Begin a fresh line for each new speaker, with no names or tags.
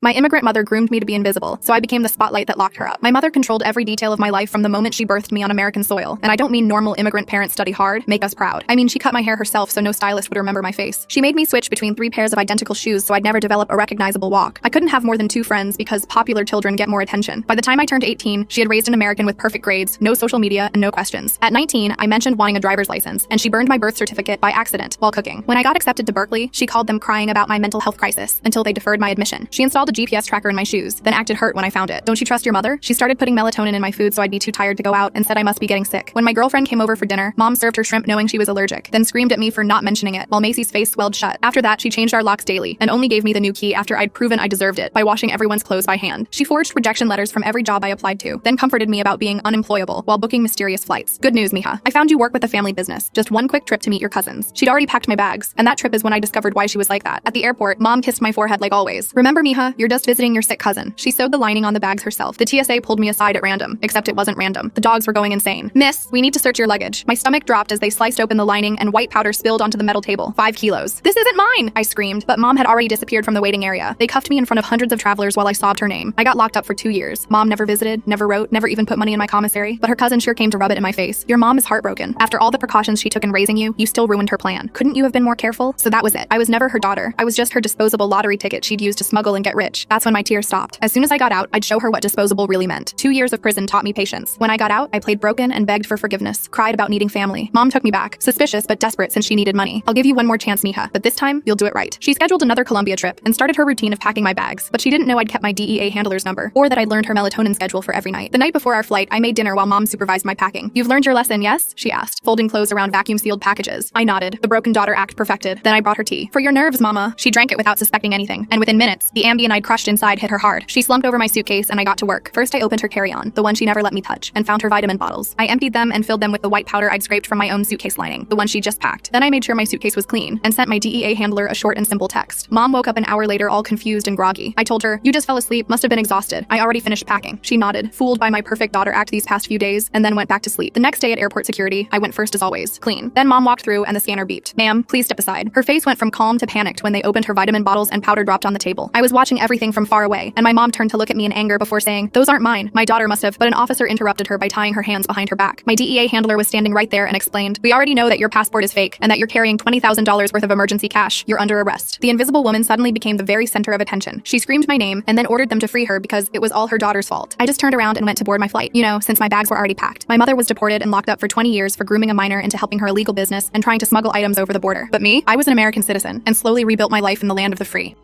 My immigrant mother groomed me to be invisible, so I became the spotlight that locked her up. My mother controlled every detail of my life from the moment she birthed me on American soil. And I don't mean normal immigrant parents study hard, make us proud. I mean she cut my hair herself so no stylist would remember my face. She made me switch between 3 pairs of identical shoes so I'd never develop a recognizable walk. I couldn't have more than 2 friends because popular children get more attention. By the time I turned 18, she had raised an American with perfect grades, no social media, and no questions. At 19, I mentioned wanting a driver's license, and she burned my birth certificate by accident while cooking. When I got accepted to Berkeley, she called them crying about my mental health crisis until they deferred my admission. She installed a GPS tracker in my shoes, then acted hurt when I found it. Don't you trust your mother? She started putting melatonin in my food so I'd be too tired to go out and said I must be getting sick. When my girlfriend came over for dinner, Mom served her shrimp knowing she was allergic, then screamed at me for not mentioning it while Macy's face swelled shut. After that, she changed our locks daily and only gave me the new key after I'd proven I deserved it by washing everyone's clothes by hand. She forged rejection letters from every job I applied to, then comforted me about being unemployable while booking mysterious flights. Good news, Mija. I found you work with a family business. Just one quick trip to meet your cousins. She'd already packed my bags, and that trip is when I discovered why she was like that. At the airport, Mom kissed my forehead like always. Remember, Mija, you're just visiting your sick cousin. She sewed the lining on the bags herself. The TSA pulled me aside at random, except it wasn't random. The dogs were going insane. Miss, we need to search your luggage. My stomach dropped as they sliced open the lining and white powder spilled onto the metal table. 5 kilos. This isn't mine, I screamed, but Mom had already disappeared from the waiting area. They cuffed me in front of hundreds of travelers while I sobbed her name. I got locked up for 2 years. Mom never visited, never wrote, never even put money in my commissary, but her cousin sure came to rub it in my face. Your mom is heartbroken. After all the precautions she took in raising you, you still ruined her plan. Couldn't you have been more careful? So that was it. I was never her daughter. I was just her disposable lottery ticket she'd use to smuggle and get rich. That's when my tears stopped. As soon as I got out, I'd show her what disposable really meant. 2 years of prison taught me patience. When I got out, I played broken and begged for forgiveness, cried about needing family. Mom took me back, suspicious but desperate since she needed money. I'll give you one more chance, Mija, but this time, you'll do it right. She scheduled another Colombia trip and started her routine of packing my bags, but she didn't know I'd kept my DEA handler's number, or that I'd learned her melatonin schedule for every night. The night before our flight, I made dinner while Mom supervised my packing. You've learned your lesson, yes? She asked, folding clothes around vacuum-sealed packages. I nodded, the broken daughter act perfected. Then I brought her tea. For your nerves, Mama. She drank it without suspecting anything, and within minutes, the Ambien I'd crushed inside hit her hard. She slumped over my suitcase and I got to work. First I opened her carry-on, the one she never let me touch, and found her vitamin bottles. I emptied them and filled them with the white powder I'd scraped from my own suitcase lining, the one she just packed. Then I made sure my suitcase was clean, and sent my DEA handler a short and simple text. Mom woke up an hour later all confused and groggy. I told her, you just fell asleep, must have been exhausted. I already finished packing. She nodded, fooled by my perfect daughter act these past few days, and then went back to sleep. The next day at airport security, I went first as always, clean. Then Mom walked through and the scanner beeped. Ma'am, please step aside. Her face went from calm to panicked when they opened her vitamin bottles and powder dropped on the table. I was watching everything from far away, and my mom turned to look at me in anger before saying, those aren't mine. My daughter must have, but an officer interrupted her by tying her hands behind her back. My DEA handler was standing right there and explained, we already know that your passport is fake and that you're carrying $20,000 worth of emergency cash. You're under arrest. The invisible woman suddenly became the very center of attention. She screamed my name and then ordered them to free her because it was all her daughter's fault. I just turned around and went to board my flight, since my bags were already packed. My mother was deported and locked up for 20 years for grooming a minor into helping her illegal business and trying to smuggle items over the border. But me, I was an American citizen and slowly rebuilt my life in the land of the free.